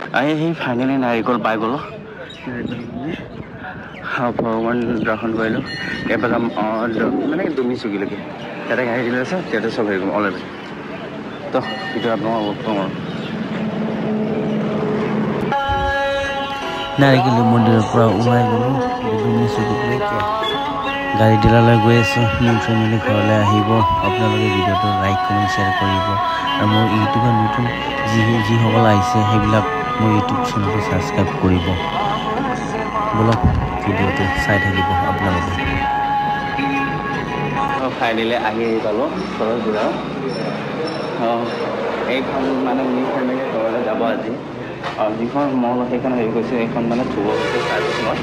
সেই ফাইনেলি নাৰিকল পাই গ'লোঁ ভগৱান দৰ্শন কৰিলোঁ এবাৰ মানে ডুমি চুকিলৈকে ইয়াতে গাড়ী দিলে আছে ইয়াতে চব হেৰি কৰিম অলৰেডি তো সেইটো আপোনাক কম আৰু নাৰিকলি মন্দিৰৰ পৰা ওলাই গ'লোঁ ডুমি চুকিলৈকে গাড়ী ডিলাৰলৈ গৈ আছোঁ নিউ ফেমিলি ঘৰলৈ আহিব আপোনালোকে ভিডিঅ'টো লাইক কমেণ্ট শ্বেয়াৰ কৰিব আৰু মোৰ ইউটিউবত নতুন যিসকল আহিছে সেইবিলাক মোৰ ইউটিউব চেনেলটো ছাবস্ক্ৰাইব কৰিব বলক ভিডিঅ'টো চাই থাকিব আপোনালোকে ফাইনেলি আহি পালোঁ ঘৰৰ পৰা এইখন মানে নিউ ফেমিলি ঘৰলৈ যাব আজি যিখন মল সেইখন হেৰি কৰিছে এইখন মানে ধুব গৈছে চাৰ্ভিচিঙত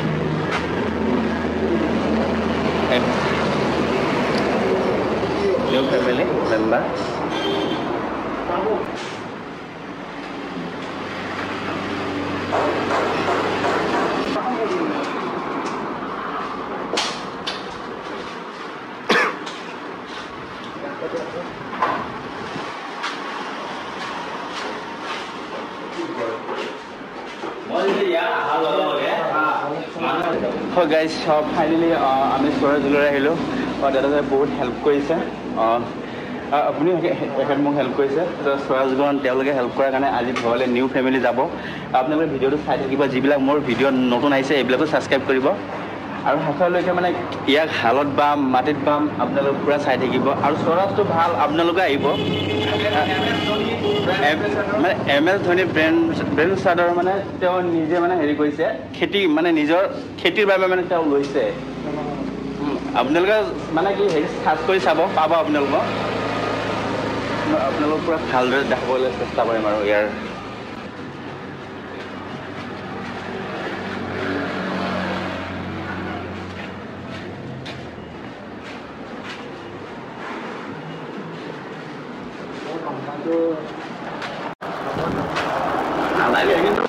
নিউ ফেমিলি মেম্বাৰ হয় গাইজ ফাইনেলি আমি চৰাইজুলিলৈ আহিলোঁ দাদাজনে বহুত হেল্প কৰিছে আপুনি এখেত মোক হেল্প কৰিছে চৰাইজুলিত তেওঁলোকে হেল্প কৰাৰ কাৰণে আজি ঘৰলৈ নিউ ফেমিলি যাব আপোনালোকে ভিডিঅ'টো চাই থাকিব যিবিলাক মোৰ ভিডিঅ' নতুন আহিছে এইবিলাকো ছাবস্ক্ৰাইব কৰিব আৰু শেষলৈকে মানে ইয়াক হালত বাম মাটিত বাম আপোনালোকে পূৰা চাই থাকিব আৰু চৰাজটো ভাল আপোনালোকে আহিব মানে MS ধোনী ব্ৰেণ্ড চাৰ্ডৰ মানে তেওঁ নিজে মানে হেৰি কৰিছে খেতি মানে নিজৰ খেতিৰ বাবে মানে তেওঁ লৈছে আপোনালোকে মানে কি হেৰি চাৰ্চ কৰি চাব পাব আপোনালোকক পূৰা ভালদৰে দেখাবলৈ চেষ্টা কৰিম আৰু ইয়াৰ নালাগে কিন্তু